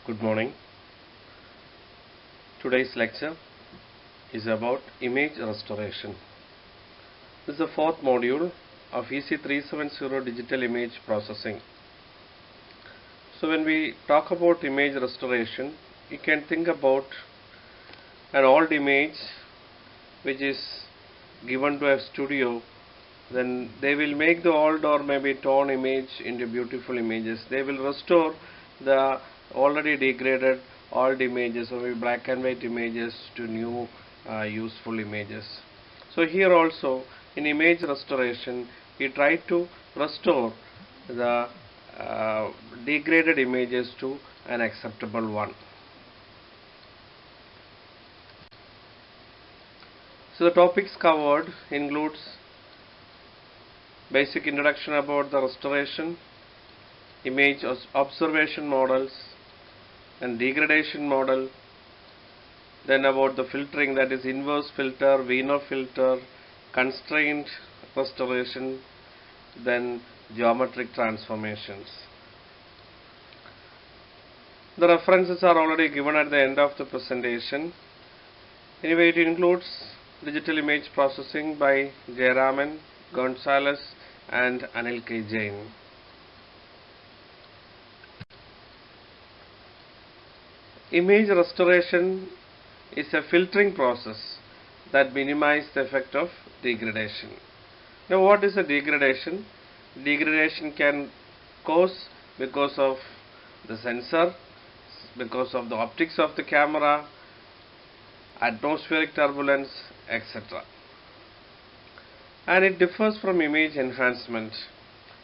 Good morning. Today's lecture is about image restoration. This is the fourth module of EC370 Digital Image Processing. So when we talk about image restoration, you can think about an old image which is given to a studio. Then they will make the old or maybe torn image into beautiful images. They will restore the already degraded old images or maybe black and white images to new useful images. So here also in image restoration we try to restore the degraded images to an acceptable one. So the topics covered includes basic introduction about the restoration, image observation models, and degradation model, then about the filtering, that is inverse filter, Wiener filter, constrained restoration, then geometric transformations. The references are already given at the end of the presentation. Anyway, it includes digital image processing by Jayaraman, Gonzalez and Anil K. Jain. Image restoration is a filtering process that minimizes the effect of degradation. Now, what is a degradation? Degradation can cause because of the sensor, because of the optics of the camera, atmospheric turbulence, etc. And it differs from image enhancement.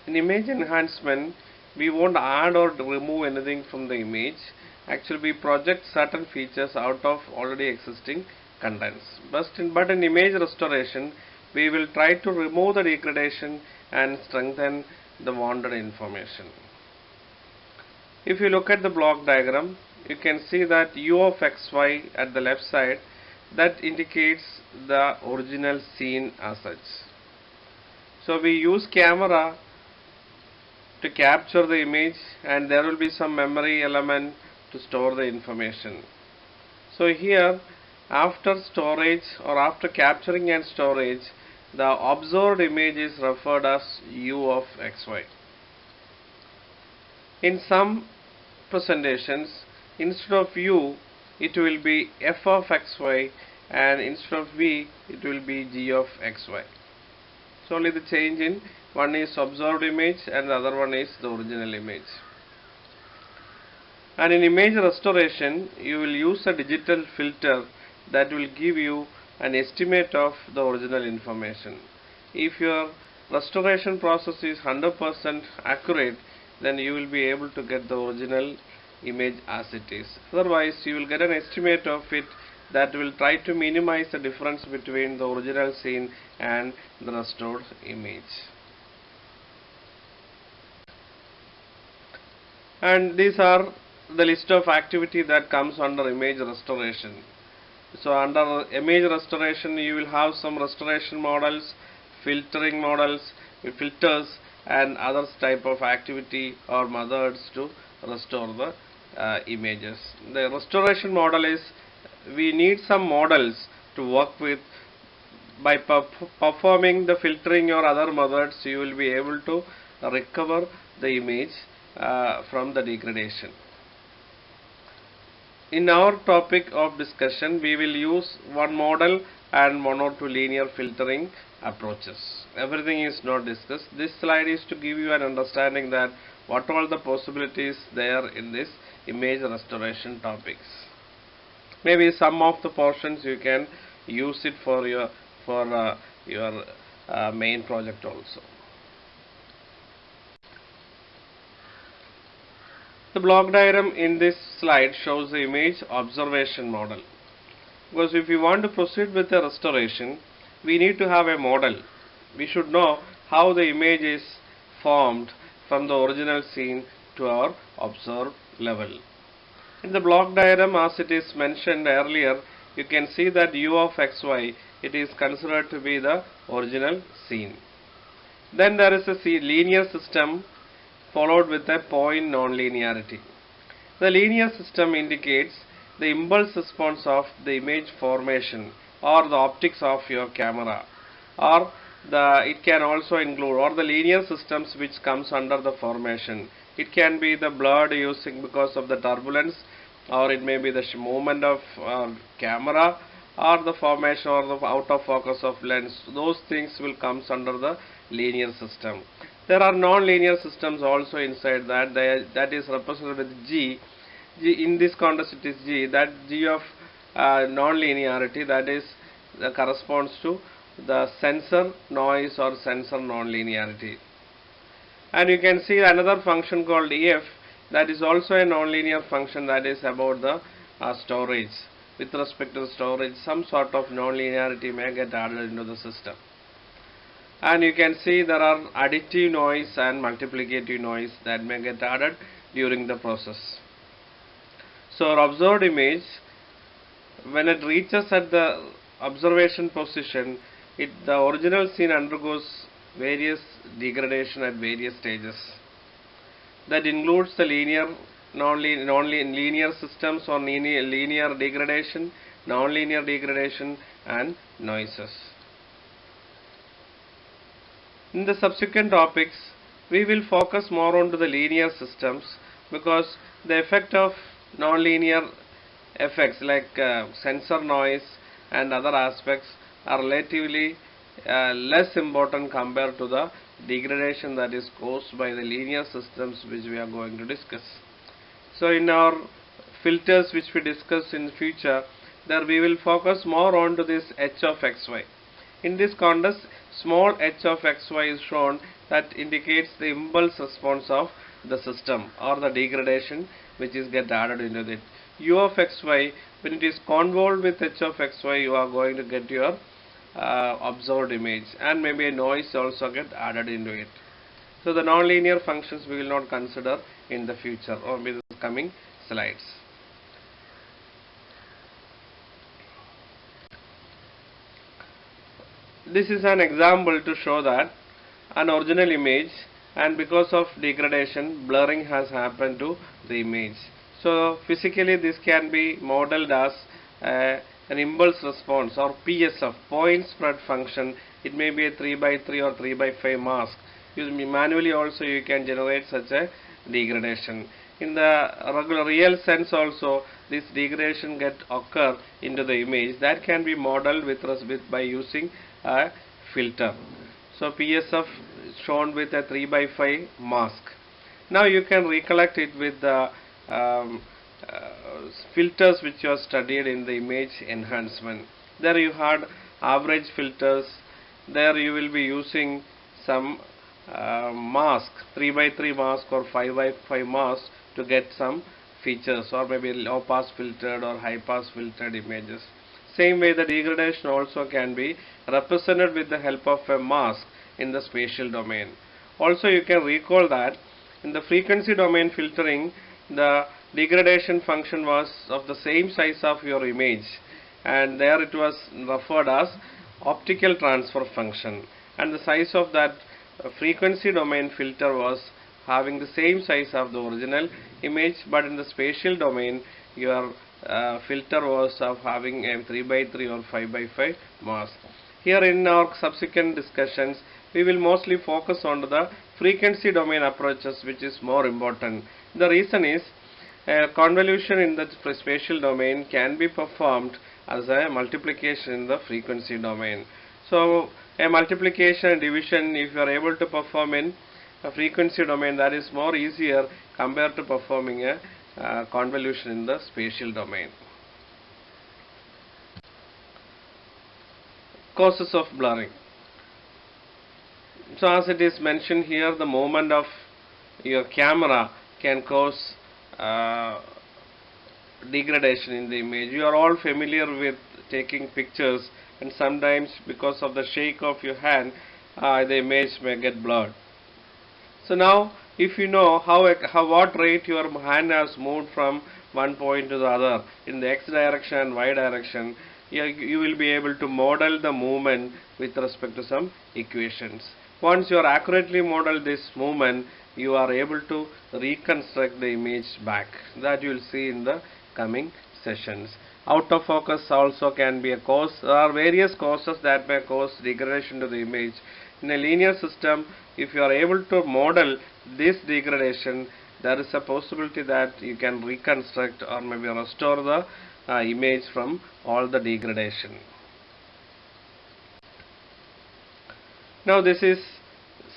In image enhancement, we won't add or remove anything from the image. Actually, we project certain features out of already existing contents. But in image restoration, we will try to remove the degradation and strengthen the wanted information. If you look at the block diagram, you can see that u of xy at the left side, that indicates the original scene as such. So we use camera to capture the image, and there will be some memory element to store the information. So here, after storage or after capturing and storage, the observed image is referred as u of xy. In some presentations, instead of u, it will be f of xy, and instead of v, it will be g of xy. So only the change in one is observed image and the other one is the original image. And in image restoration, you will use a digital filter that will give you an estimate of the original information. If your restoration process is 100% accurate, then you will be able to get the original image as it is. Otherwise, you will get an estimate of it that will try to minimize the difference between the original scene and the restored image. And these are the list of activity that comes under image restoration. So under image restoration, you will have some restoration models, filtering models, filters, and other type of activity or methods to restore the images. The restoration model is, we need some models to work with. By performing the filtering or other methods, you will be able to recover the image from the degradation. In our topic of discussion, we will use one model and one or two linear filtering approaches. Everything is not discussed. This slide is to give you an understanding that what all the possibilities there in this image restoration topics. Maybe some of the portions you can use it for your main project also. The block diagram in this slide shows the image observation model. Because if we want to proceed with the restoration, we need to have a model. We should know how the image is formed from the original scene to our observed level. In the block diagram, as it is mentioned earlier, you can see that u of xy, it is considered to be the original scene. Then there is a linear system followed with a point nonlinearity. The linear system indicates the impulse response of the image formation or the optics of your camera, or it can also include or the linear systems which comes under the formation. It can be the blurred using because of the turbulence, or it may be the movement of camera, or the formation or the out of focus of lens. Those things will comes under the linear system. There are non-linear systems also inside that. That is represented with G. In this context it is G. That G of non-linearity, that is corresponds to the sensor noise or sensor non-linearity. And you can see another function called EF, that is also a non-linear function, that is about the storage. With respect to the storage, some sort of non-linearity may get added into the system. And you can see there are additive noise and multiplicative noise that may get added during the process. So our observed image, when it reaches at the observation position, the original scene undergoes various degradation at various stages. That includes the non-linear systems or linear degradation, non-linear degradation, and noises. In the subsequent topics, we will focus more on to the linear systems, because the effect of non-linear effects like sensor noise and other aspects are relatively less important compared to the degradation that is caused by the linear systems which we are going to discuss. So in our filters which we discuss in the future, there we will focus more on to this h of xy. In this context, small h of xy is shown, that indicates the impulse response of the system or the degradation which is get added into it. U of xy, when it is convolved with h of xy, you are going to get your observed image, and maybe a noise also get added into it. So the nonlinear functions we will not consider in the future or in the coming slides. This is an example to show that an original image, and because of degradation, blurring has happened to the image. So physically this can be modeled as an impulse response or PSF, point spread function. It may be a 3x3 or 3x5 mask. Manually also you can generate such a degradation. In the regular real sense also, this degradation get occur into the image. That can be modeled by using a filter. So PSF is shown with a 3x5 mask. Now you can recollect it with the filters which you have studied in the image enhancement. There you had average filters. There you will be using some mask, 3x3 mask or 5x5 mask to get some features, or maybe low pass filtered or high pass filtered images. Same way the degradation also can be represented with the help of a mask in the spatial domain. Also you can recall that in the frequency domain filtering, the degradation function was of the same size of your image, and there it was referred as optical transfer function, and the size of that frequency domain filter was having the same size of the original image, but in the spatial domain your filter was of having a 3x3 or 5x5 mask. Here in our subsequent discussions, we will mostly focus on the frequency domain approaches, which is more important. The reason is convolution in the spatial domain can be performed as a multiplication in the frequency domain. So a multiplication and division, if you are able to perform in a frequency domain, that is more easier compared to performing a convolution in the spatial domain. Causes of blurring. So as it is mentioned here, the movement of your camera can cause degradation in the image. You are all familiar with taking pictures, and sometimes because of the shake of your hand, the image may get blurred. So now if you know what rate your hand has moved from one point to the other in the x direction and y direction, you will be able to model the movement with respect to some equations. Once you are accurately model this movement, you are able to reconstruct the image back. That you will see in the coming sessions. Out of focus also can be a cause. There are various causes that may cause degradation to the image. In a linear system, if you are able to model this degradation, there is a possibility that you can reconstruct or maybe restore the image from all the degradation. Now this is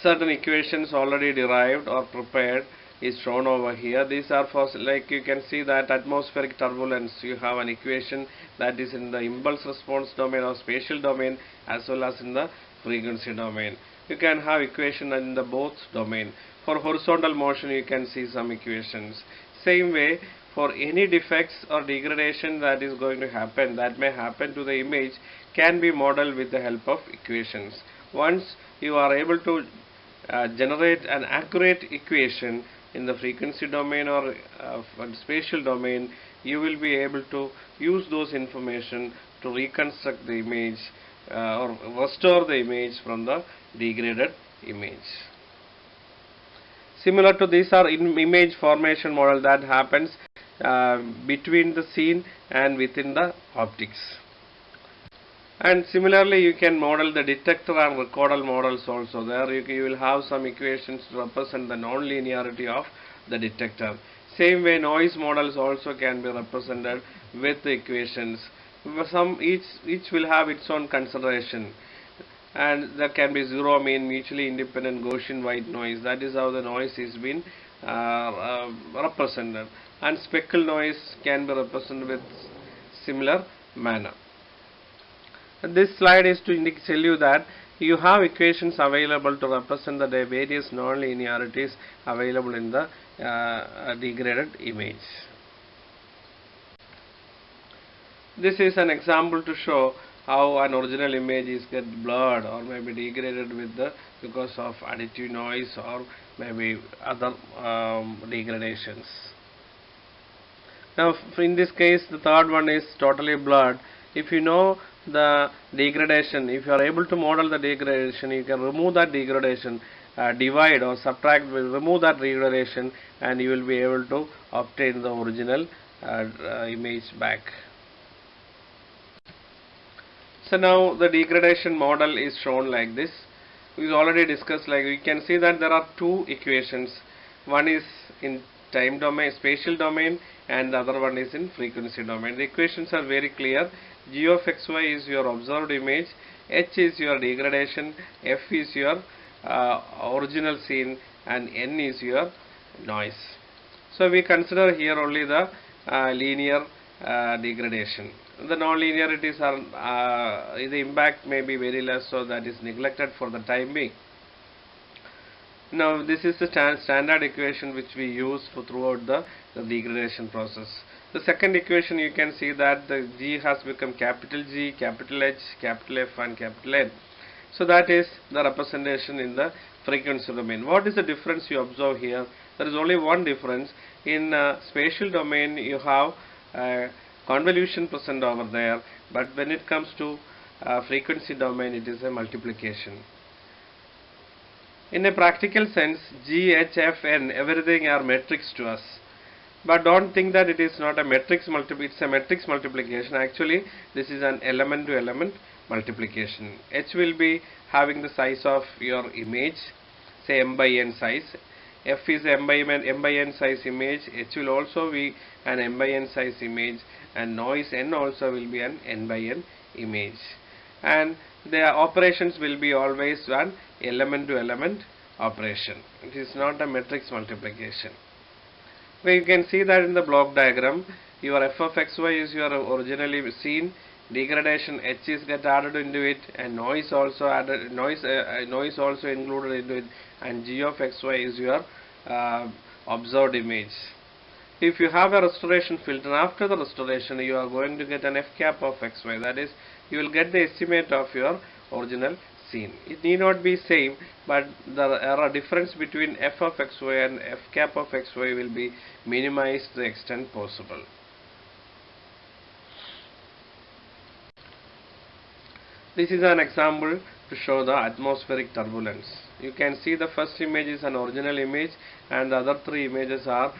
certain equations already derived or prepared is shown over here. These are for, like you can see that atmospheric turbulence, you have an equation that is in the impulse response domain or spatial domain as well as in the frequency domain. You can have equation in the both domain. For horizontal motion you can see some equations. Same way, for any defects or degradation that is going to happen, that may happen to the image, can be modeled with the help of equations. Once you are able to generate an accurate equation in the frequency domain or spatial domain, you will be able to use those information to reconstruct the image or restore the image from the degraded image. Similar to these are image formation model that happens between the scene and within the optics. And similarly, you can model the detector and recordal models also. There you will have some equations to represent the non-linearity of the detector. Same way, noise models also can be represented with the equations. Each will have its own consideration. And there can be zero mean, mutually independent Gaussian white noise. That is how the noise is being represented. And speckle noise can be represented with similar manner. This slide is to tell you that you have equations available to represent the various non-linearities available in the degraded image. This is an example to show how an original image is get blurred or maybe degraded because of additive noise or maybe other degradations. Now in this case the third one is totally blurred. If you know the degradation, if you are able to model the degradation, you can remove that degradation, divide or subtract, remove that degradation, and you will be able to obtain the original image back. So now the degradation model is shown like this. We already discussed, like we can see that there are two equations. One is in time domain, spatial domain, and the other one is in frequency domain. The equations are very clear. G of xy is your observed image, h is your degradation, f is your original scene, and n is your noise. So we consider here only the linear degradation. The non-linearities are the impact may be very less, so that is neglected for the time being. Now this is the standard equation which we use throughout the degradation process. The second equation, you can see that the G has become capital G, capital H, capital F, and capital N. So that is the representation in the frequency domain. What is the difference you observe here? There is only one difference. In spatial domain you have convolution present over there, but when it comes to frequency domain it is a multiplication. In a practical sense, G, H, F, N, everything are metrics to us. But don't think that it is not a matrix it's a matrix multiplication. Actually, this is an element to element multiplication. H will be having the size of your image, say m by n size. F is m by n size image. H will also be an m by n size image, and noise n also will be an n by n image. And the operations will be always an element to element operation. It is not a matrix multiplication. Well, you can see that in the block diagram, your f of xy is your originally seen, degradation h is get added into it, and noise also added, noise also included into it, and g of xy is your observed image. If you have a restoration filter, after the restoration you are going to get an f cap of xy, that is, you will get the estimate of your original scene. It need not be same, but there are a difference between f of xy and f cap of xy will be minimized to the extent possible. This is an example to to show the atmospheric turbulence. You can see the first image is an original image, and the other three images are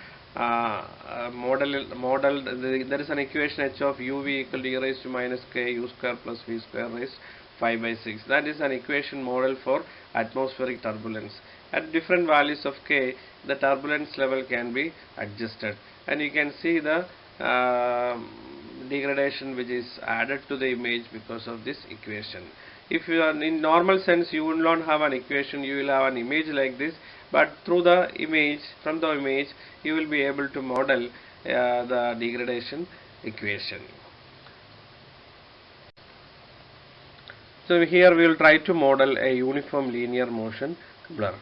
modeled. There is an equation h of uv equal to e raised to minus k u square plus v square raised 5 by 6. That is an equation model for atmospheric turbulence. At different values of k, the turbulence level can be adjusted, and you can see the degradation which is added to the image because of this equation. If you are in normal sense, you will not have an equation, you will have an image like this, but through the image, from the image, you will be able to model the degradation equation. So here we will try to model a uniform linear motion blur.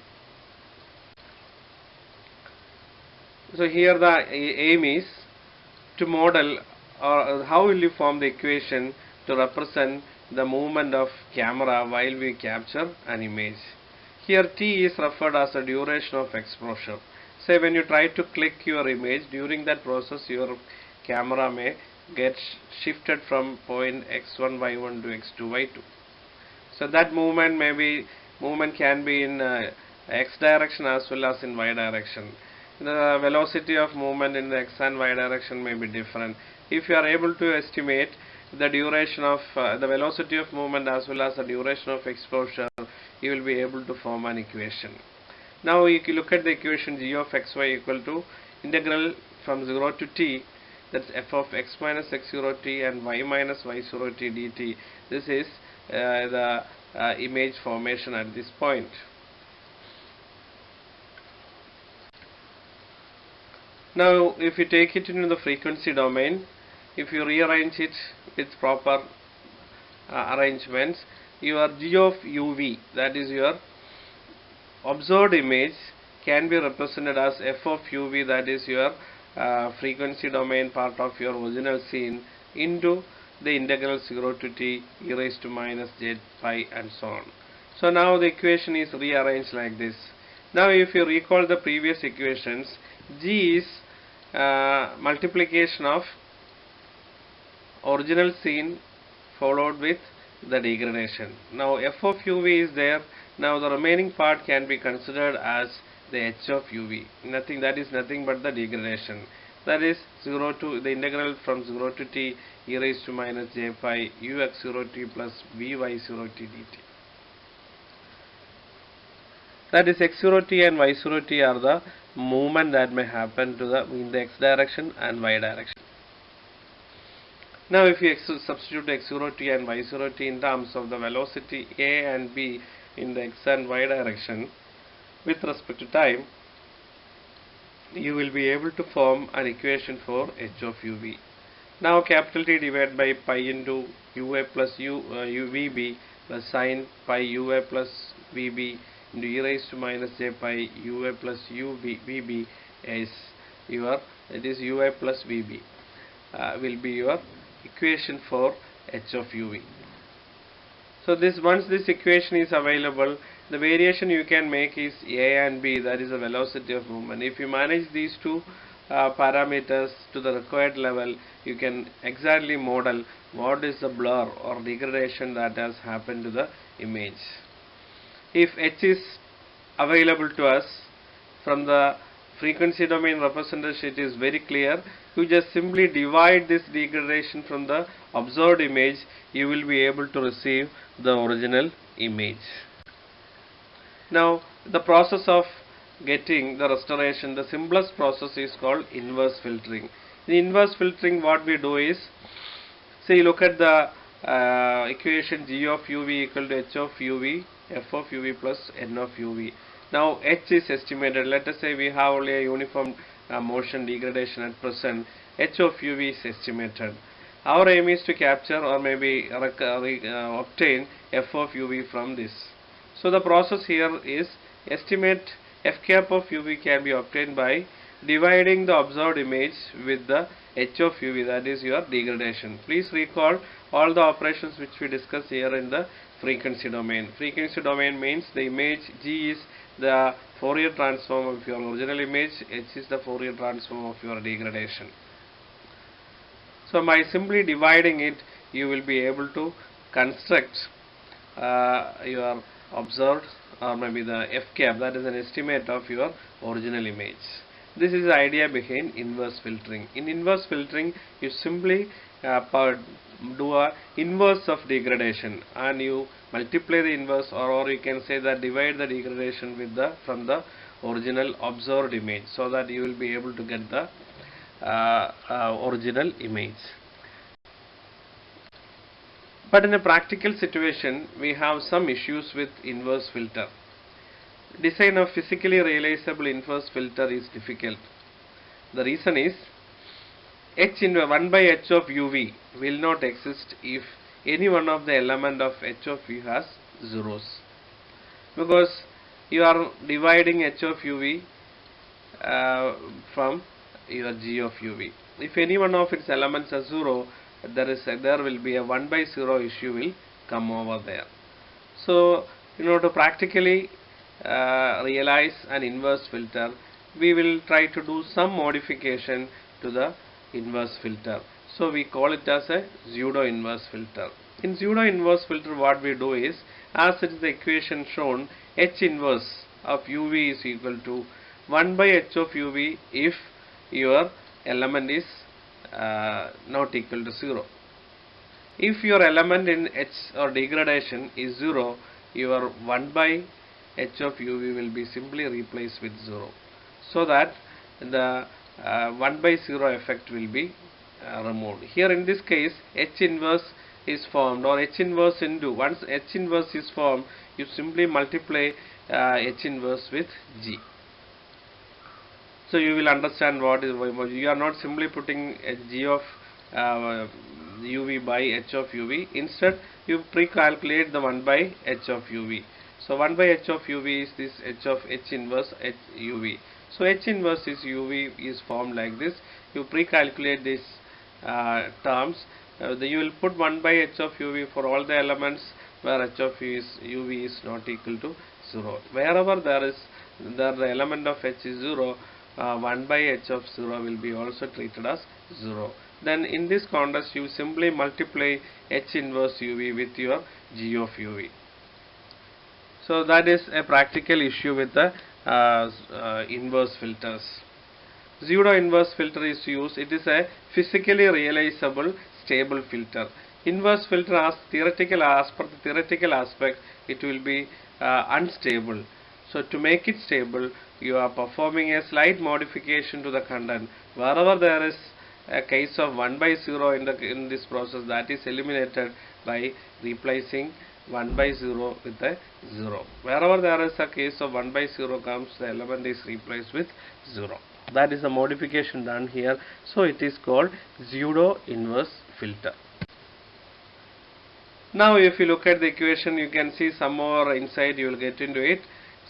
So here the aim is to model, or how will you form the equation to represent the movement of camera while we capture an image. Here t is referred as the duration of exposure. Say when you try to click your image, during that process your camera may get shifted from point x1 y1 to x2 y2. So that movement can be in x direction as well as in y direction. The velocity of movement in the x and y direction may be different. If you are able to estimate the duration of the velocity of movement as well as the duration of exposure, you will be able to form an equation. Now if you look at the equation, g of xy equal to integral from 0 to t, that's f of x minus x0 t and y minus y0 t dt. This is the image formation at this point. Now if you take it into the frequency domain, if you rearrange it with proper arrangements, your g of uv, that is your observed image, can be represented as f of uv, that is your frequency domain part of your original scene, into the integral 0 to t e raised to minus j pi and so on. So now the equation is rearranged like this. Now if you recall the previous equations, g is multiplication of original scene followed with the degradation. Now f of uv is there. Now the remaining part can be considered as the h of uv. That is nothing but the degradation. That is 0 to the integral from 0 to t e raised to minus j pi ux0 t plus vy0 t dt. That is x0 t and y0 t are the movement that may happen to in the x direction and y direction. Now if you substitute x0 t and y0 t in terms of the velocity a and b in the x and y direction with respect to time, you will be able to form an equation for h of uv. Now capital T divided by pi into ua plus uvb plus sine pi ua plus vb into e raised to minus j pi ua plus vb is your, it is ua plus vb will be your equation for h of uv. So once this equation is available, the variation you can make is a and b, that is the velocity of movement. If you manage these two parameters to the required level, you can exactly model what is the blur or degradation that has happened to the image. If h is available to us from the frequency domain representation, it is very clear. You just simply divide this degradation from the observed image, you will be able to receive the original image. Now the process of getting the restoration, the simplest process is called inverse filtering. In inverse filtering, what we do is, say look at the equation g of uv equal to h of uv, f of uv plus n of uv. Now h is estimated. Let us say we have only a uniform motion degradation at present. H of uv is estimated. Our aim is to capture or maybe obtain f of uv from this. So the process here is estimate f cap of uv can be obtained by dividing the observed image with the h of uv, that is your degradation. Please recall all the operations which we discussed here in the frequency domain. Frequency domain means the image g is the Fourier transform of your original image, h is the Fourier transform of your degradation. So by simply dividing it, you will be able to construct your observed, or maybe the f cap, that is an estimate of your original image. This is the idea behind inverse filtering. In inverse filtering, you simply do a inverse of degradation, and you multiply the inverse, or you can say that divide the degradation with the from the original observed image, so that you will be able to get the original image. But in a practical situation, we have some issues with inverse filter. Design of physically realizable inverse filter is difficult. The reason is h in 1 by h of uv will not exist if any one of the element of h of u has zeros, because you are dividing h of uv from your g of uv. If any one of its elements are 0, there will be a 1 by 0 issue will come over there. So in order to practically realize an inverse filter, we will try to do some modification to the inverse filter. So we call it as a pseudo inverse filter. In pseudo inverse filter, what we do is, as it is the equation shown, h inverse of uv is equal to 1 by h of uv if your element is not equal to 0. If your element in h or degradation is 0, your 1 by h of uv will be simply replaced with 0, so that the 1 by 0 effect will be removed. Here in this case, h inverse is formed, or h inverse into, once h inverse is formed, you simply multiply h inverse with g. So you will understand what is, you are not simply putting g of uv by h of uv. Instead, you pre-calculate the 1 by h of uv. So 1 by h of uv is this h of h inverse h uv. So h inverse is uv is formed like this. You pre-calculate these terms. You will put 1 by h of uv for all the elements where h of uv is not equal to 0. Wherever the element of h is 0, 1 by h of 0 will be also treated as 0. Then in this context, you simply multiply h inverse uv with your g of uv. So that is a practical issue with the inverse filters. Pseudo inverse filter is used. It is a physically realizable stable filter. Inverse filter, as per the theoretical aspect, it will be unstable. So to make it stable, you are performing a slight modification to the content. Wherever there is a case of 1 by 0 in this process, that is eliminated by replacing 1 by 0 with a 0. Wherever there is a case of 1 by 0 comes, the element is replaced with 0. That is a modification done here. So it is called pseudo inverse filter. Now if you look at the equation, you can see some more insight, you will get into it.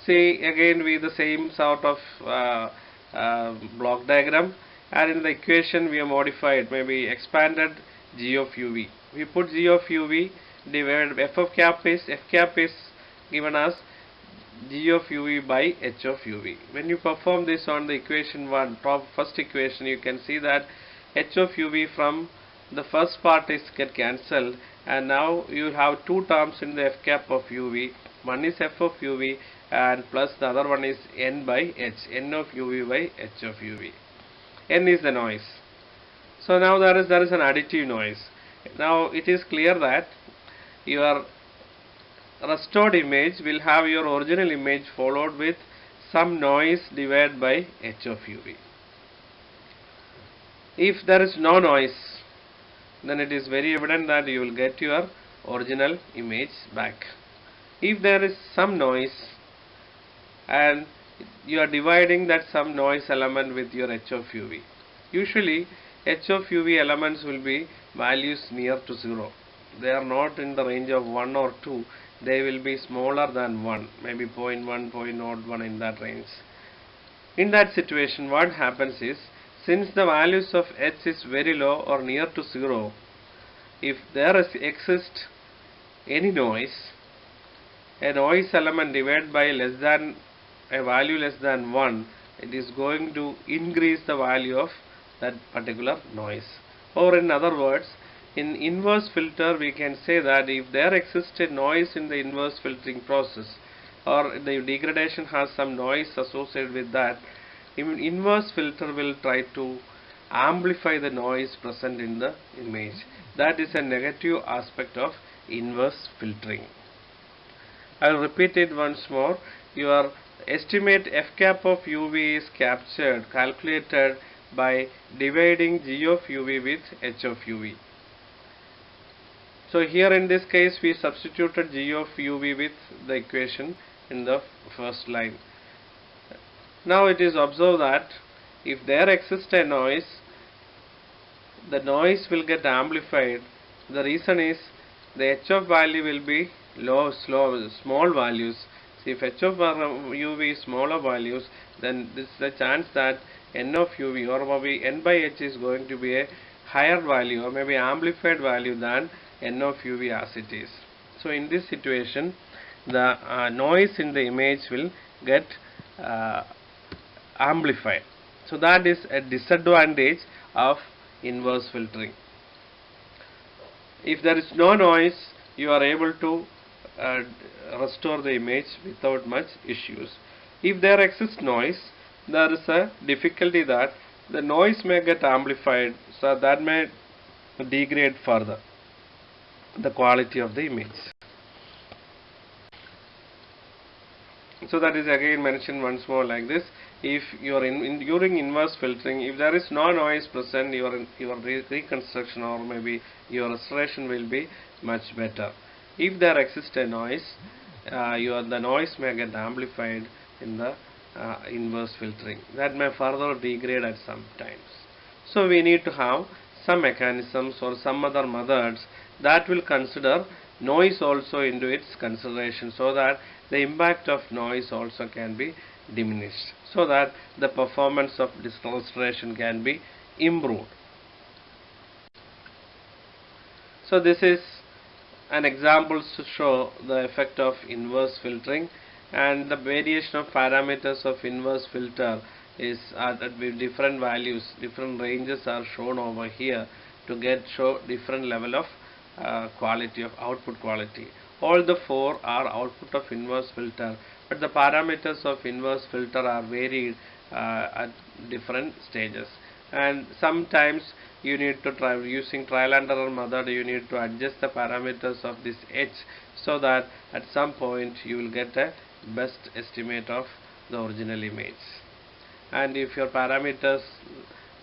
See, again with the same sort of block diagram, and in the equation we have modified, maybe expanded g of uv. We put g of uv divided f cap is given as g of uv by h of uv. When you perform this on the equation 1, first equation, you can see that h of uv from the first part is get cancelled, and now you have two terms in the f cap of uv. One is f of uv and plus the other one is n by h, n of uv by h of uv. N is the noise. So now there is an additive noise. Now it is clear that your restored image will have your original image followed with some noise divided by h of uv. If there is no noise, then it is very evident that you will get your original image back. If there is some noise and you are dividing that some noise element with your h of uv, usually h of uv elements will be values near to 0. They are not in the range of 1 or 2. They will be smaller than 1, maybe 0.1, 0.01 in that range. In that situation, what happens is, since the values of h is very low or near to 0, if there exists any noise, a noise element divided by a value less than 1, it is going to increase the value of that particular noise. Or in other words, in inverse filter we can say that if there exists a noise in the inverse filtering process, or the degradation has some noise associated with that, inverse filter will try to amplify the noise present in the image. That is a negative aspect of inverse filtering. I will repeat it once more. Your estimate f cap of uv is calculated by dividing g of uv with h of uv. So here in this case we substituted g of uv with the equation in the first line. Now it is observed that if there exists a noise, the noise will get amplified. The reason is the h of value will be small values. So if h of uv is smaller values, then this is the chance that n of uv or maybe n by h is going to be a higher value or maybe amplified value than n of uv as it is. So in this situation, the noise in the image will get amplified. So that is a disadvantage of inverse filtering. If there is no noise, you are able to restore the image without much issues. If there exists noise, there is a difficulty that the noise may get amplified, so that may degrade further the quality of the image. So that is again mentioned once more like this. If you are during inverse filtering, if there is no noise present, your reconstruction or maybe your restoration will be much better. If there exists a noise, the noise may get amplified in the inverse filtering. That may further degrade at some times. So we need to have some mechanisms or some other methods that will consider noise also into its consideration, so that the impact of noise also can be diminished, so that the performance of this restoration can be improved. So this is an example to show the effect of inverse filtering, and the variation of parameters of inverse filter is with different values, different ranges are shown over here to show different level of quality of output quality. All the four are output of inverse filter, but the parameters of inverse filter are varied at different stages, and sometimes you need to try using trial and error method. You need to adjust the parameters of this h, so that at some point you will get a best estimate of the original image. And if your parameters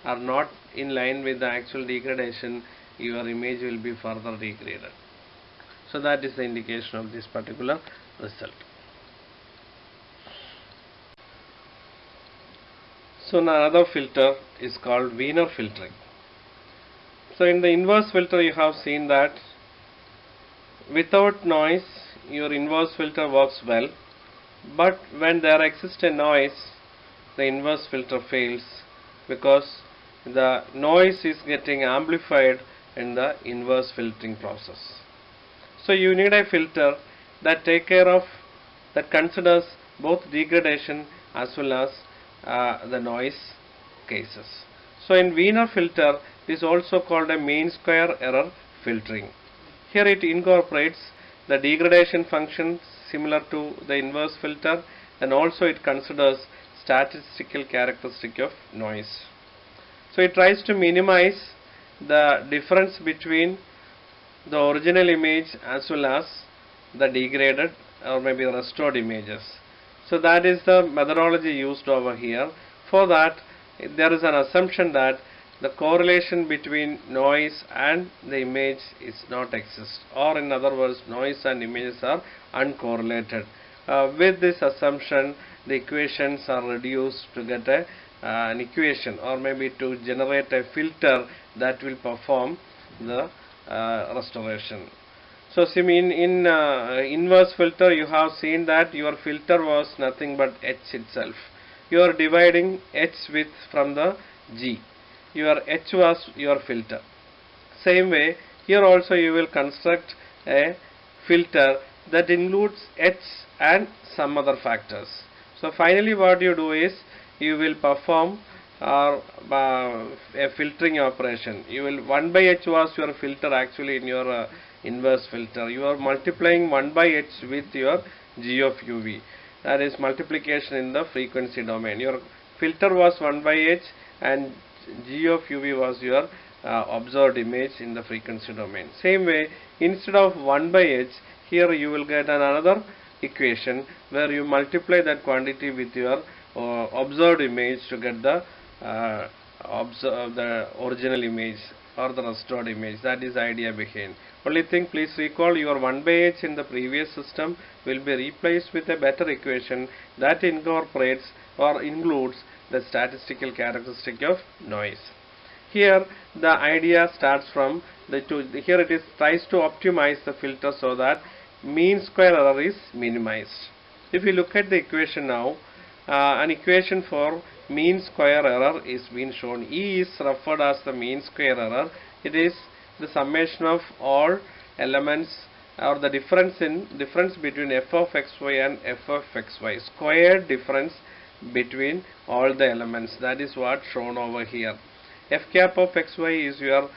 are not in line with the actual degradation, your image will be further degraded. So that is the indication of this particular result. So another filter is called Wiener filtering. So in the inverse filter you have seen that without noise your inverse filter works well, but when there exists a noise, the inverse filter fails because the noise is getting amplified in the inverse filtering process. So you need a filter that considers both degradation as well as the noise cases. So in Wiener filter, it is also called a mean square error filtering. Here it incorporates the degradation function similar to the inverse filter, and also it considers statistical characteristic of noise. So it tries to minimize the difference between the original image as well as the degraded or maybe restored images. So that is the methodology used over here. For that, there is an assumption that the correlation between noise and the image is not exist, or in other words, noise and images are uncorrelated. With this assumption, the equations are reduced to get an equation, or maybe to generate a filter that will perform the restoration. So in inverse filter, you have seen that your filter was nothing but h itself. You are dividing h width from the g. Your h was your filter. Same way, here also you will construct a filter that includes h and some other factors. So finally what you do is you will perform or a filtering operation. You will 1 by h was your filter actually in your inverse filter. You are multiplying 1 by h with your g of uv. That is multiplication in the frequency domain. Your filter was 1 by h and g of uv was your observed image in the frequency domain. Same way, instead of 1 by h, here you will get another equation where you multiply that quantity with your observed image to get the original image or the restored image. That is the idea behind. Only thing, please recall, your 1 by h in the previous system will be replaced with a better equation that incorporates or includes the statistical characteristic of noise. Here the idea starts from here it is tries to optimize the filter so that mean square error is minimized. If you look at the equation now, an equation for mean square error is being shown. E is referred as the mean square error. It is the summation of all elements or the difference between f of xy and f of xy, squared difference between all the elements. That is what shown over here. F cap of xy is your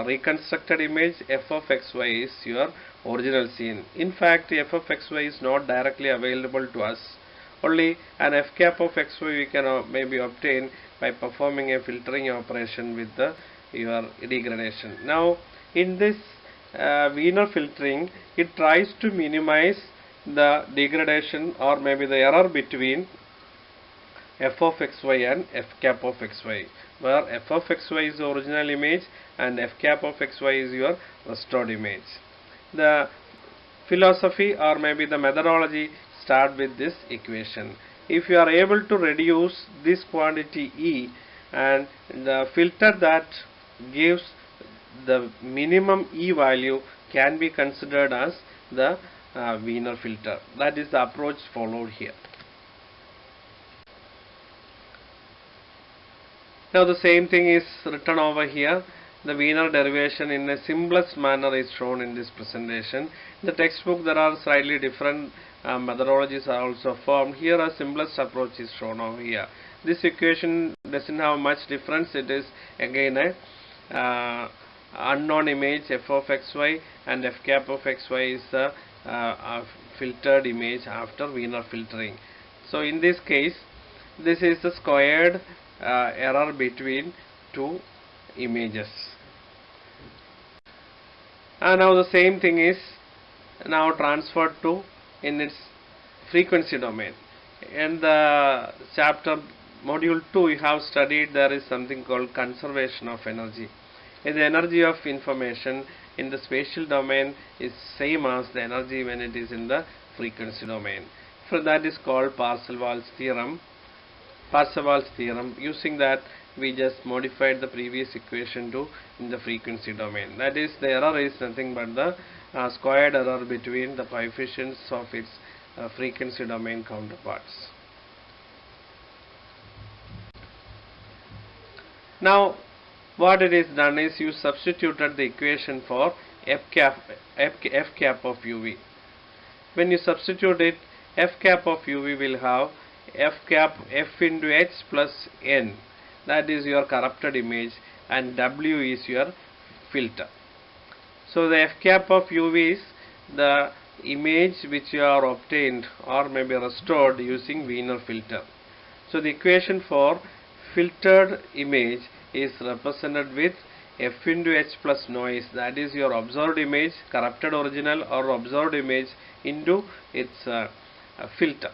reconstructed image, f of xy is your original scene. In fact, f of xy is not directly available to us. Only an f cap of xy we can maybe obtain by performing a filtering operation with your degradation. Now, in this Wiener filtering, it tries to minimize the degradation or maybe the error between f of xy and f cap of xy, where f of xy is the original image and f cap of xy is your restored image. The philosophy or maybe the methodology start with this equation. If you are able to reduce this quantity E, and the filter that gives the minimum E value can be considered as the Wiener filter. That is the approach followed here. Now the same thing is written over here. The Wiener derivation in the simplest manner is shown in this presentation. In the textbook there are slightly different methodologies are also formed. Here a simplest approach is shown over here. This equation doesn't have much difference. It is again a unknown image f of xy and f cap of xy is a filtered image after Wiener filtering. So in this case, this is the squared error between two images. And now the same thing is now transferred to in its frequency domain. In the chapter module 2 you have studied there is something called conservation of energy. And the energy of information in the spatial domain is same as the energy when it is in the frequency domain. So that is called Parseval's theorem. Parseval's theorem. Using that we just modified the previous equation to in the frequency domain. That is, the error is nothing but the squared error between the coefficients of its frequency domain counterparts. Now what it is done is you substituted the equation for f cap of uv. When you substitute it, f cap of uv will have f cap f into h plus n, that is your corrupted image, and w is your filter. So the f cap of uv is the image which you are obtained or maybe restored using Wiener filter. So the equation for filtered image is represented with f into h plus noise, that is your observed image, corrupted original or observed image into its filter.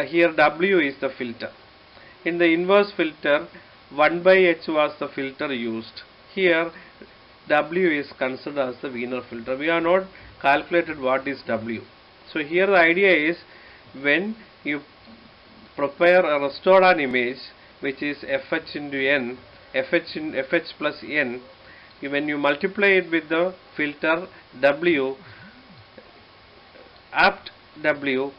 Here w is the filter. In the inverse filter, 1 by h was the filter used. Here w is considered as the Wiener filter. We are not calculated what is w. So here the idea is when you prepare a restored an image which is fh into n, fh plus n, when you multiply it with the filter w, apt value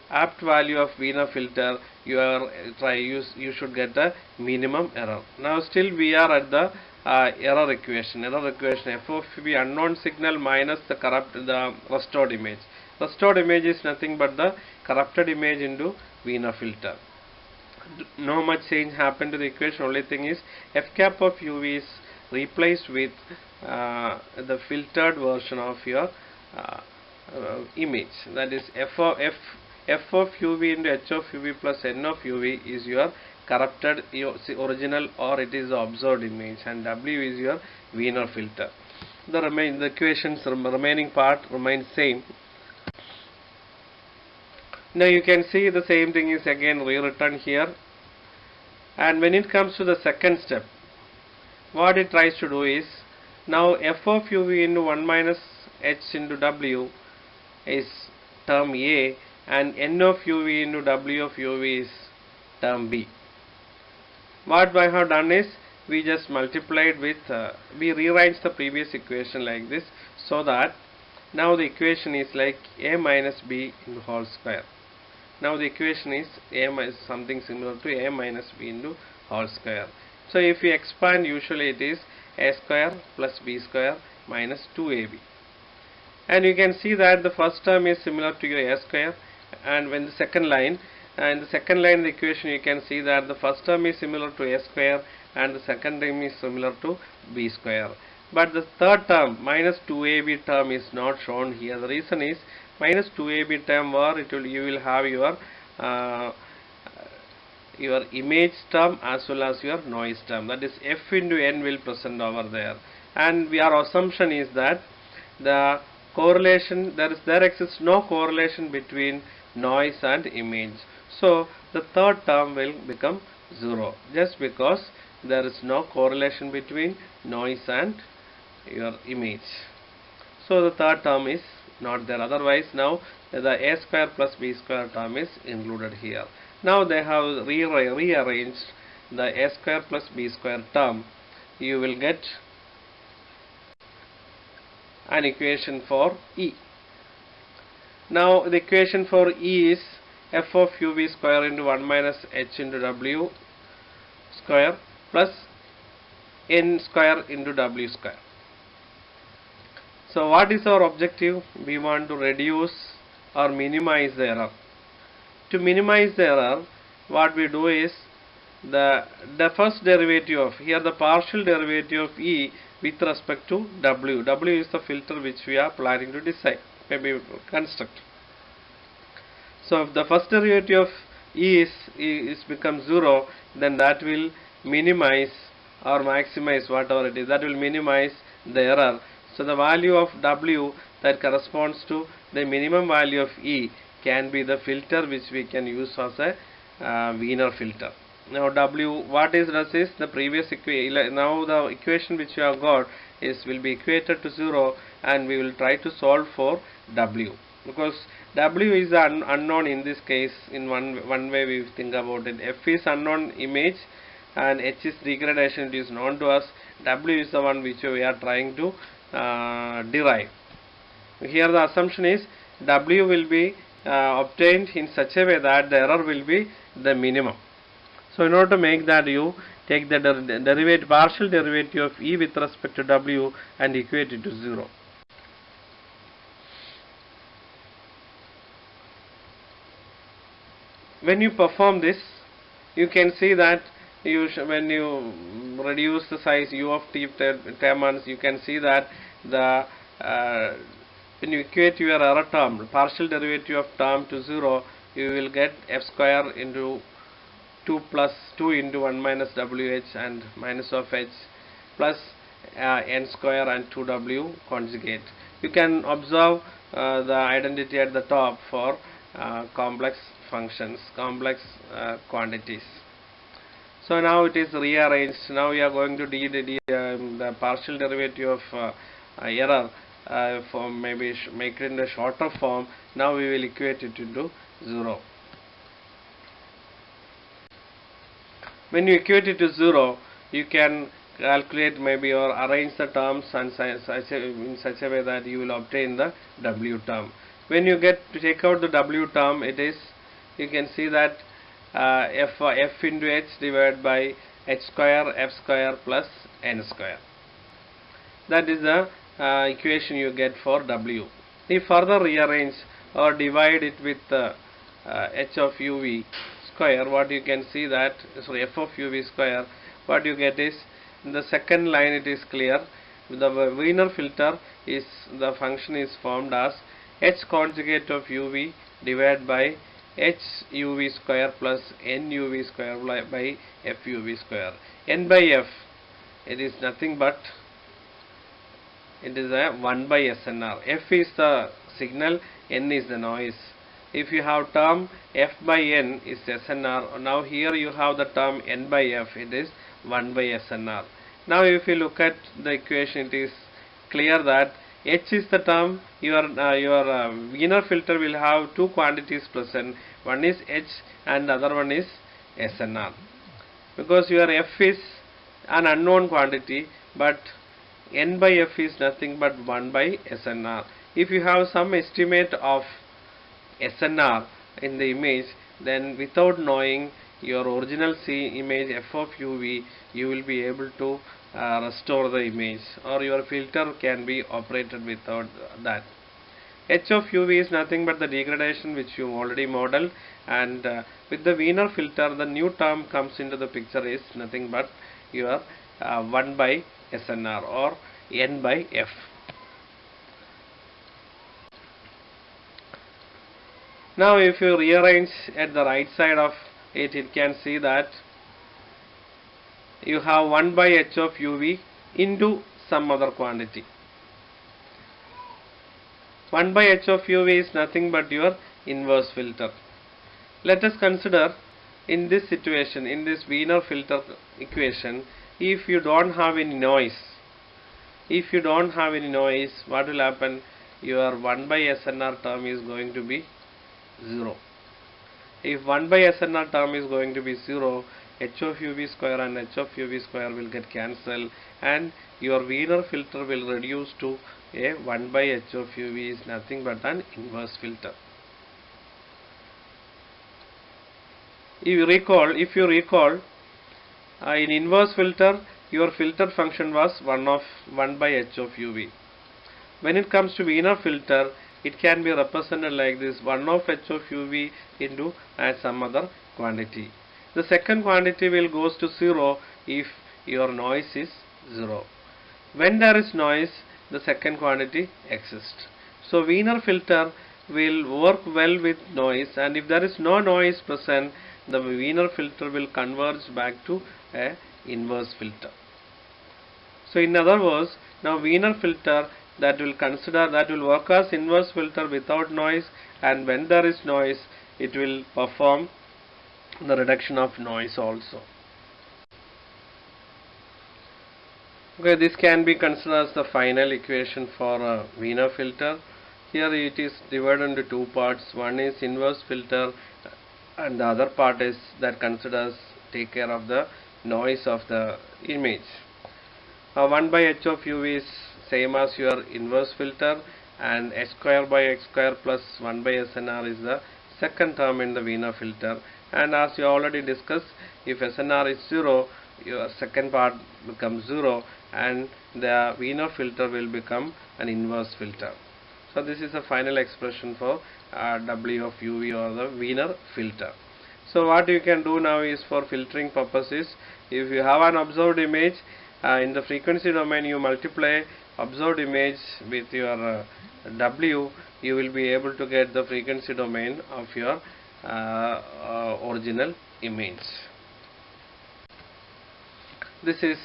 of Wiener filter, you should get the minimum error. Now still we are at the error equation f of v unknown signal minus the restored image. Restored image is nothing but the corrupted image into Wiener filter. no much change happened to the equation. Only thing is f cap of uv is replaced with the filtered version of your image. That is f of uv into h of uv plus n of uv is your corrupted original, or it is the observed image, and w is your Wiener filter. The equations remaining part remains same. Now you can see the same thing is again rewritten here, and when it comes to the second step, what it tries to do is, now f of uv into 1 minus h into w is term A, and n of uv into w of uv is term B. What I have done is, we just multiplied with, we rearranged the previous equation like this, so that now the equation is like a minus b into whole square. Now the equation is is something similar to a minus b into whole square. So if we expand, usually it is a square plus b square minus 2ab. And you can see that the first term is similar to your a square, and when the second line, in the equation you can see that the first term is similar to a square and the second term is similar to b square. But the third term, minus 2ab term, is not shown here. The reason is, minus 2ab term where you will have your image term as well as your noise term. That is f into n will present over there. And our assumption is that the correlation, there exists no correlation between noise and image. So the third term will become 0, just because there is no correlation between noise and your image. So the third term is not there. Otherwise, now the a square plus b square term is included here. Now they have rearranged the a square plus b square term. You will get an equation for E. Now the equation for E is f of uv square into 1 minus h into w square plus n square into w square. So what is our objective? We want to reduce or minimize the error. To minimize the error, what we do is, the first derivative of, here the partial derivative of E with respect to W. W is the filter which we are planning to design, maybe construct. So if the first derivative of E is becomes 0, then that will minimize or maximize whatever it is, that will minimize the error. So the value of W that corresponds to the minimum value of E can be the filter which we can use as a Wiener filter. Now W, what is does is, the previous now the equation which you have got will be equated to 0, and we will try to solve for W, because W is unknown in this case. In one way we think about it, F is unknown image and H is degradation, it is known to us. W is the one which we are trying to derive. Here the assumption is W will be obtained in such a way that the error will be the minimum. So in order to make that, you take the partial derivative of E with respect to W and equate it to 0. When you perform this, you can see that when you reduce the size u of t terms, you can see that the when you equate your error term, partial derivative of term to 0, you will get f square into 2 plus 2 into 1 minus wh and minus of h plus n square and 2w conjugate. You can observe the identity at the top for complex functions, complex quantities. So now it is rearranged. Now we are going to the partial derivative of error for maybe make it in the shorter form. Now we will equate it into 0. When you equate it to 0, you can calculate maybe or arrange the terms and in such a way that you will obtain the W term. When you get to take out the W term, it is, you can see that f into h divided by h square f square plus n square. That is the equation you get for W. If further rearrange or divide it with h of uv square, what you can see that, sorry, f of uv square, what you get is, in the second line it is clear. The Wiener filter is, the function is formed as h conjugate of uv divided by h uv square plus n uv square by f uv square. N by f, it is nothing but, it is a 1 by SNR. F is the signal, N is the noise. If you have term F by N is SNR, now here you have the term N by F, it is 1 by SNR. Now if you look at the equation, it is clear that H is the term, your Wiener filter will have two quantities present, one is H and the other one is SNR. Because your F is an unknown quantity, but N by F is nothing but 1 by SNR. If you have some estimate of SNR in the image, then without knowing your original image f of uv, you will be able to restore the image, or your filter can be operated without that. H of uv is nothing but the degradation which you already modeled, and with the Wiener filter, the new term comes into the picture is nothing but your 1 by SNR or N by F. Now if you rearrange at the right side of it, you can see that you have 1 by h of uv into some other quantity. 1 by h of uv is nothing but your inverse filter. Let us consider in this situation, in this Wiener filter equation, if you don't have any noise, what will happen? Your 1 by SNR term is going to be 0. If 1 by SNR term is going to be 0, h of uv square and h of uv square will get cancelled, and your Wiener filter will reduce to a 1 by h of uv is nothing but an inverse filter. If you recall, in inverse filter, your filter function was 1 by h of uv. When it comes to Wiener filter, it can be represented like this: 1 of h of uv into some other quantity. The second quantity will goes to 0 if your noise is 0. When there is noise, the second quantity exists. So Wiener filter will work well with noise, and if there is no noise present, the Wiener filter will converge back to a inverse filter. So in other words, now Wiener filter that will work as inverse filter without noise, and when there is noise, it will perform the reduction of noise also. Okay, this can be considered as the final equation for a Wiener filter. Here it is divided into two parts. One is inverse filter, and the other part is that take care of the noise of the image. 1 by h of uv is same as your inverse filter, and h square by x square plus 1 by SNR is the second term in the Wiener filter. And as you already discussed, if SNR is 0, your second part becomes 0, and the Wiener filter will become an inverse filter. So this is the final expression for W of uv or the Wiener filter. So what you can do now is, for filtering purposes, if you have an observed image, in the frequency domain you multiply observed image with your W, you will be able to get the frequency domain of your original image. This is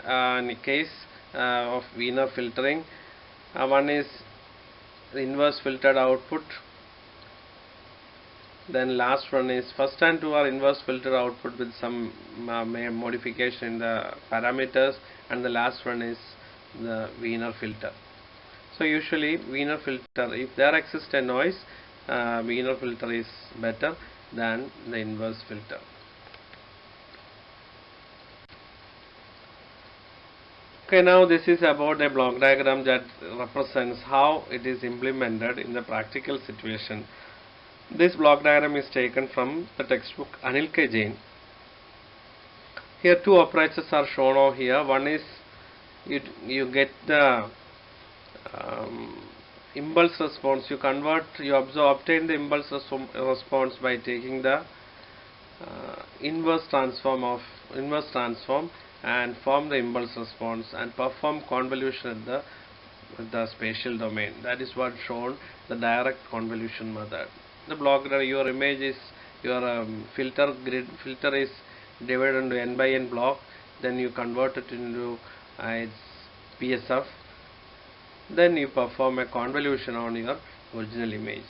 a case of Wiener filtering. One is the inverse filtered output, then last one is first and two are inverse filter output with some modification in the parameters, and the last one is the Wiener filter. So usually Wiener filter, if there exists a noise, Wiener filter is better than the inverse filter. Okay, now this is about a block diagram that represents how it is implemented in the practical situation. This block diagram is taken from the textbook Anil K. Jain. Here two operators are shown over here. One is you get the impulse response. You obtain the impulse response by taking the inverse transform and form the impulse response and perform convolution at the spatial domain. That is what shown the direct convolution method. The block, your image is your filter is divided into n by n block, then you convert it into its PSF, then you perform a convolution on your original image.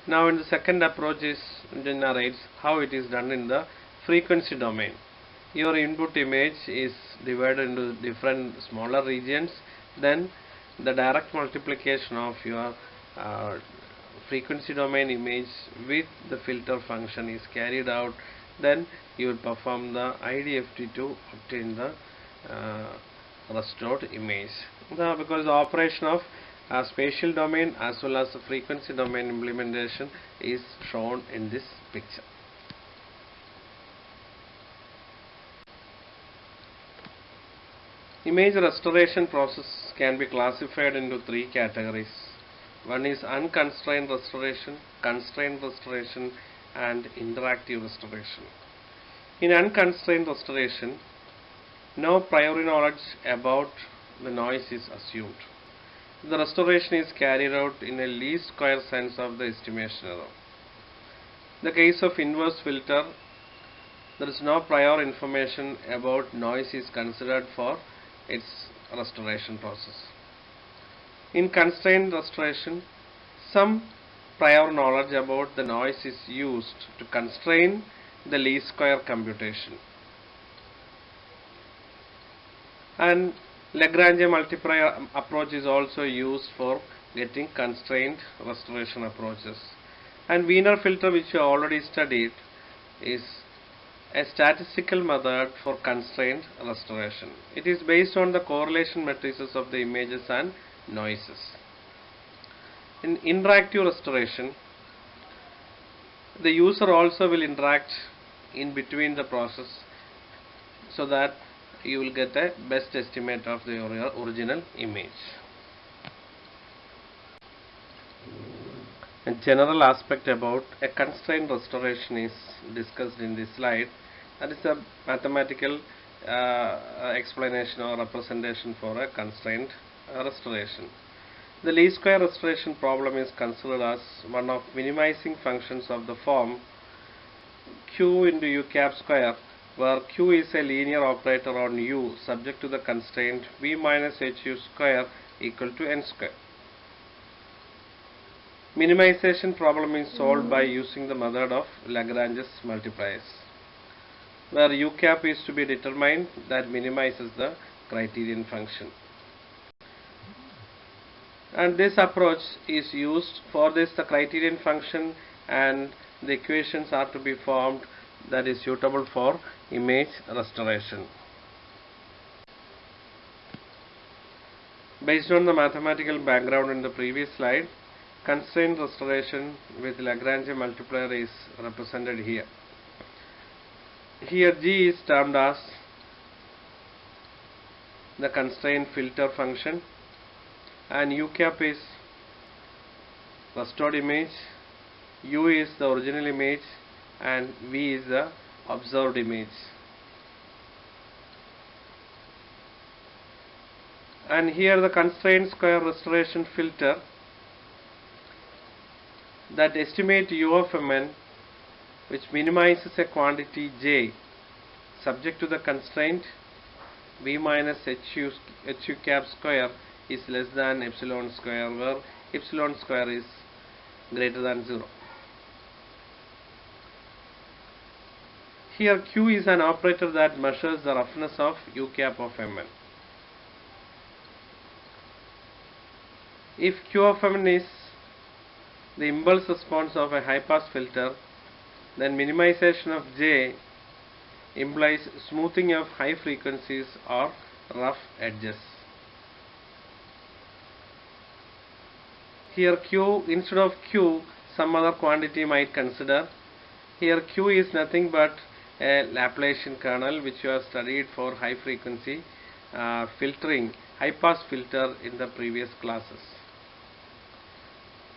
Now in the second approach is narrates how it is done in the frequency domain. Your input image is divided into different smaller regions, then the direct multiplication of your frequency domain image with the filter function is carried out, then you will perform the IDFT to obtain the restored image. Because the operation of spatial domain as well as the frequency domain implementation is shown in this picture. Image restoration process can be classified into three categories. One is unconstrained restoration, constrained restoration, and interactive restoration. In unconstrained restoration, no prior knowledge about the noise is assumed. The restoration is carried out in a least square sense of the estimation error. In the case of inverse filter, there is no prior information about noise is considered for its restoration process. In constrained restoration, some prior knowledge about the noise is used to constrain the least square computation. And Lagrange multiplier approach is also used for getting constrained restoration approaches. And Wiener filter, which you already studied, is a statistical method for constrained restoration. It is based on the correlation matrices of the images and noises. In interactive restoration, the user also will interact in between the process so that you will get a best estimate of the original image. A general aspect about a constrained restoration is discussed in this slide. That is a mathematical explanation or representation for a constrained restoration. The least square restoration problem is considered as one of minimizing functions of the form q into u cap square, where q is a linear operator on u subject to the constraint v minus hu square equal to n square. Minimization problem is solved by using the method of Lagrange's multipliers, where u cap is to be determined that minimizes the criterion function. And this approach is used for this the criterion function and the equations are to be formed that is suitable for image restoration. Based on the mathematical background in the previous slide, constrained restoration with Lagrange multiplier is represented here. Here G is termed as the constrained filter function and u cap is restored image, u is the original image and v is the observed image. And here the constrained square restoration filter that estimate u of mn, which minimizes a quantity j subject to the constraint v minus hu cap square is less than epsilon square, where epsilon square is greater than 0. Here q is an operator that measures the roughness of u cap of mn. If q of mn is the impulse response of a high pass filter, then minimization of j implies smoothing of high frequencies or rough edges. Here q, instead of q, some other quantity might consider. Here q is nothing but a Laplacian kernel which you have studied for high frequency filtering, high pass filter in the previous classes.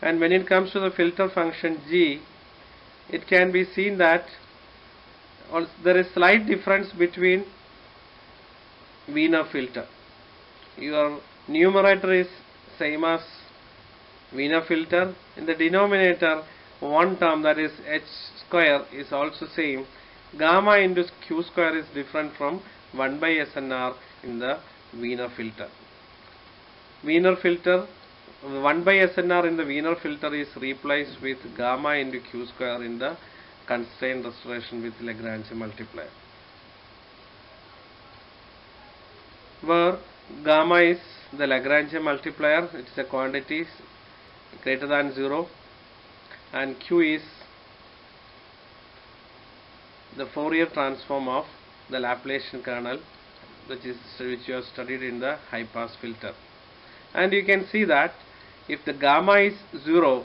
And when it comes to the filter function g, it can be seen that Also, there is slight difference between Wiener filter. Your numerator is same as Wiener filter. In the denominator, one term, that is h square, is also same. Gamma into q square is different from 1 by SNR in the Wiener filter. Wiener filter, 1 by SNR in the Wiener filter is replaced with gamma into q square in the constrained restoration with Lagrange multiplier, where gamma is the Lagrange multiplier, it is a quantity greater than 0, and q is the Fourier transform of the Laplacian kernel, which you have studied in the high pass filter. And you can see that if the gamma is 0,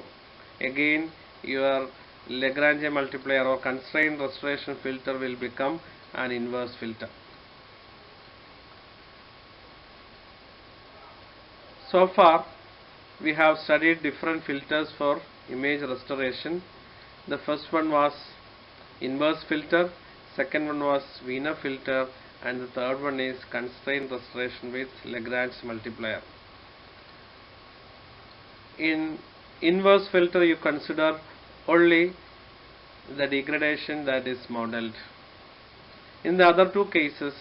again your Lagrange multiplier or constrained restoration filter will become an inverse filter. So far we have studied different filters for image restoration. The first one was inverse filter, second one was Wiener filter, and the third one is constrained restoration with Lagrange multiplier. In inverse filter you consider only the degradation that is modeled. In the other two cases,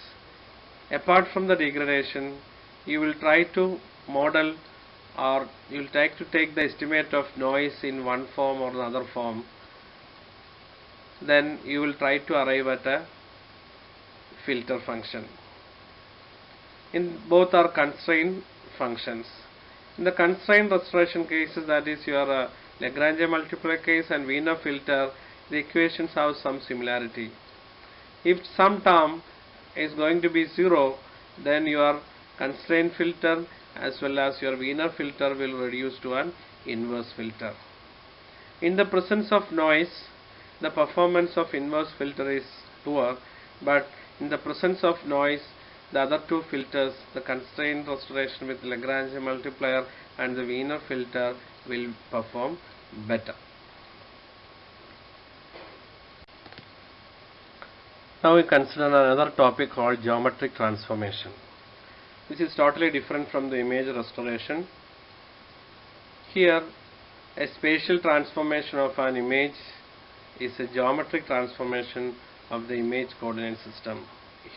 apart from the degradation, you will try to model, or you will try to take the estimate of noise in one form or another form. Then you will try to arrive at a filter function. In both are constrained functions. In the constrained restoration cases, that is your Lagrange multiplier case and Wiener filter, the equations have some similarity. If some term is going to be 0, then your constrained filter as well as your Wiener filter will reduce to an inverse filter. In the presence of noise, the performance of inverse filter is poor, but in the presence of noise, the other two filters, the constrained restoration with Lagrange multiplier and the Wiener filter, will perform better. Now we consider another topic called geometric transformation, which is totally different from the image restoration. Here, a spatial transformation of an image is a geometric transformation of the image coordinate system.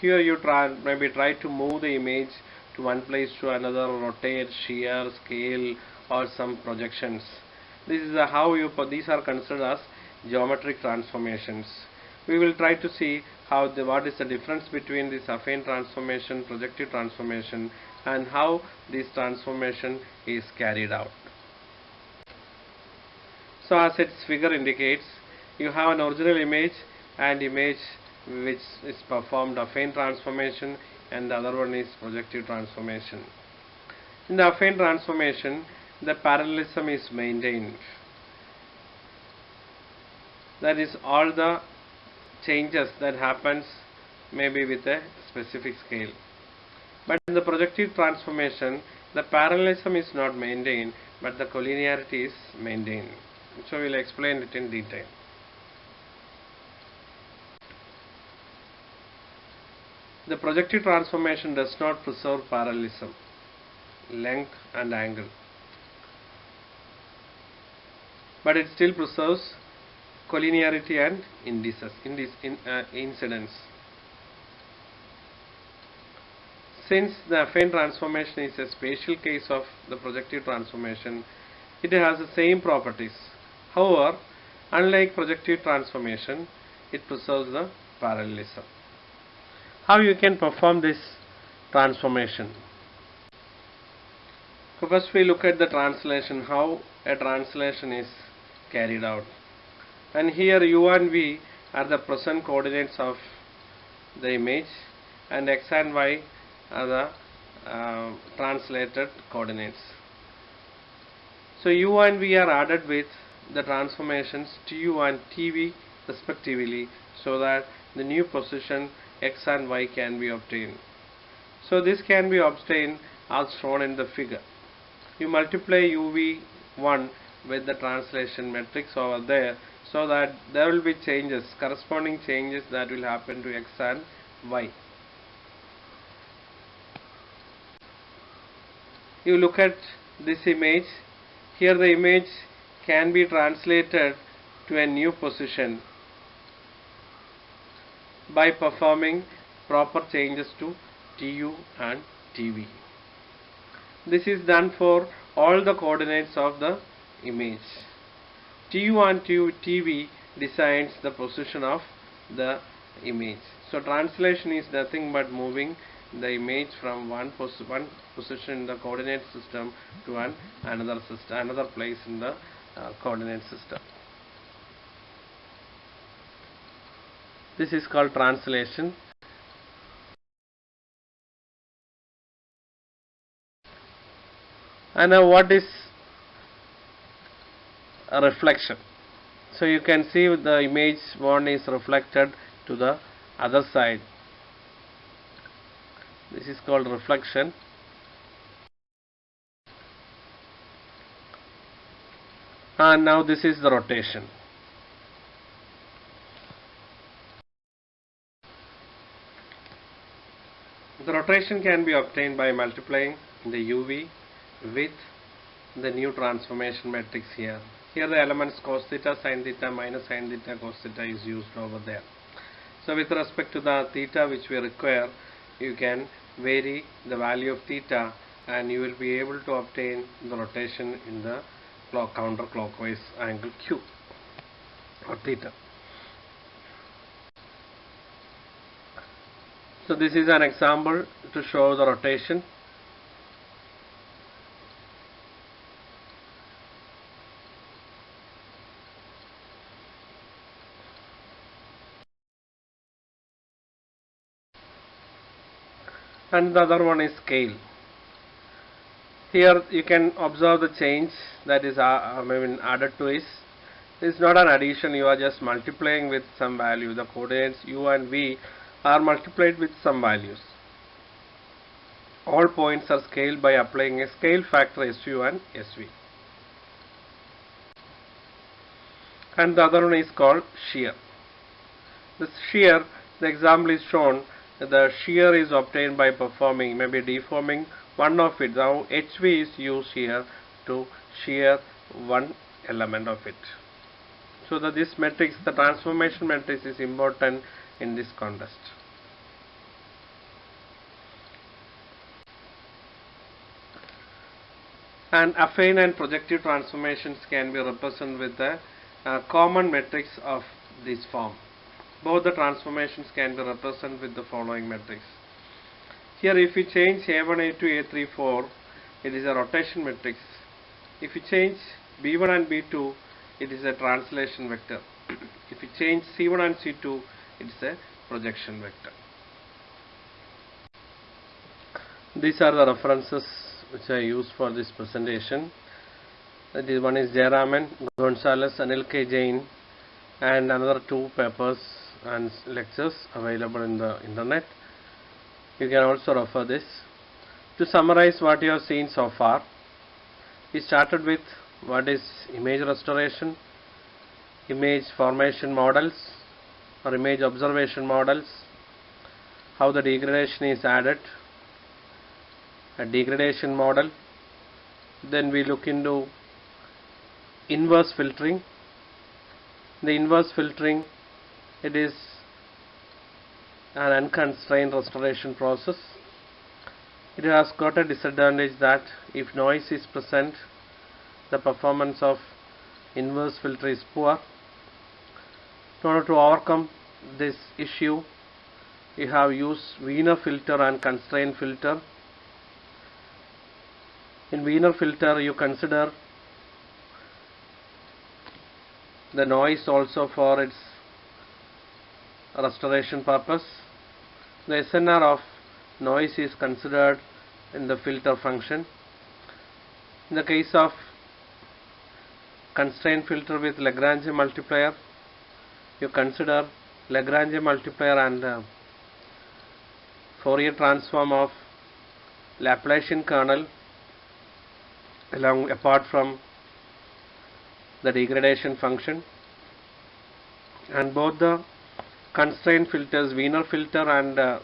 Here you maybe try to move the image to one place to another, rotate, shear, scale, or some projections. This is these are considered as geometric transformations. We will try to see what is the difference between this affine transformation, projective transformation, and how this transformation is carried out. So as its figure indicates, you have an original image and image which is performed affine transformation, and the other one is projective transformation. In the affine transformation, the parallelism is maintained. That is, all the changes that happens maybe with a specific scale. But in the projective transformation, the parallelism is not maintained, but the collinearity is maintained. So we will explain it in detail. The projective transformation does not preserve parallelism, length and angle, but it still preserves collinearity and incidence. Since the affine transformation is a spatial case of the projective transformation, it has the same properties. However, unlike projective transformation, it preserves the parallelism. How you can perform this transformation? So first we look at the translation, how a translation is carried out. And here u and v are the present coordinates of the image, and x and y are the translated coordinates. So u and v are added with the transformations tu and tv respectively, so that the new position x and y can be obtained. So this can be obtained as shown in the figure. You multiply uv1 with the translation matrix over there, so that there will be changes, corresponding changes that will happen to x and y. You look at this image. Here the image can be translated to a new position by performing proper changes to tu and tv. This is done for all the coordinates of the image. tu and tv decides the position of the image. So translation is nothing but moving the image from one position in the coordinate system to another place in the coordinate system. This is called translation. And now what is a reflection? So you can see the image one is reflected to the other side. This is called reflection. And now this is the rotation. The rotation can be obtained by multiplying the UV with the new transformation matrix here. Here the elements cos theta, sin theta, minus sin theta, cos theta is used over there. So with respect to the theta which we require, you can vary the value of theta and you will be able to obtain the rotation in the counterclockwise angle q or theta. So this is an example to show the rotation. And the other one is scale. Here you can observe the change that is added to is. This is not an addition, you are just multiplying with some value. The coordinates u and v are multiplied with some values. All points are scaled by applying a scale factor su and sv. And the other one is called shear. This shear, the example is shown. The shear is obtained by performing, maybe deforming one of it. Now HV is used here to shear one element of it. So that this matrix, the transformation matrix, is important in this context. And affine and projective transformations can be represented with the common matrix of this form. Both the transformations can be represented with the following matrix. Here if you change A1, A2, A3, 4, it is a rotation matrix. If you change B1 and B2, it is a translation vector. If you change C1 and C2, it is a projection vector. These are the references which I use for this presentation. That is, one is Jayaraman, Gonzalez, Anil K. Jain, and another two papers and lectures available in the internet. You can also refer this. To summarize what you have seen so far, we started with what is image restoration, image formation models or image observation models, how the degradation is added, a degradation model. Then we look into inverse filtering. The inverse filtering, it is an unconstrained restoration process. It has got a disadvantage that if noise is present, the performance of inverse filter is poor. In order to overcome this issue, we have used Wiener filter and constrained filter. In Wiener filter, you consider the noise also for its restoration purpose. The SNR of noise is considered in the filter function. In the case of constrained filter with Lagrange multiplier, you consider Lagrange multiplier and Fourier transform of Laplacian kernel apart from the degradation function. and both the constraint filters, Wiener filter and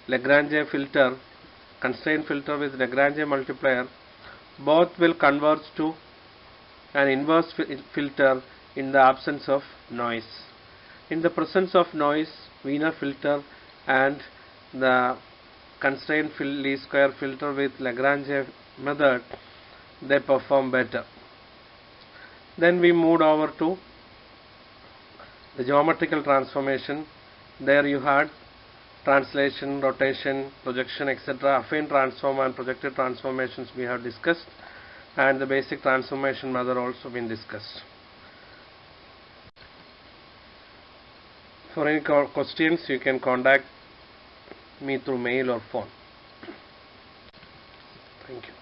Lagrange filter, constraint filter with Lagrange multiplier, both will converge to an inverse filter in the absence of noise. In the presence of noise, Wiener filter and the constraint least square filter with Lagrange method, they perform better. Then we moved over to the geometrical transformation. There you had translation, rotation, projection, etc. Affine transform and projective transformations we have discussed, and the basic transformation method also been discussed. For any questions, you can contact me through mail or phone. Thank you.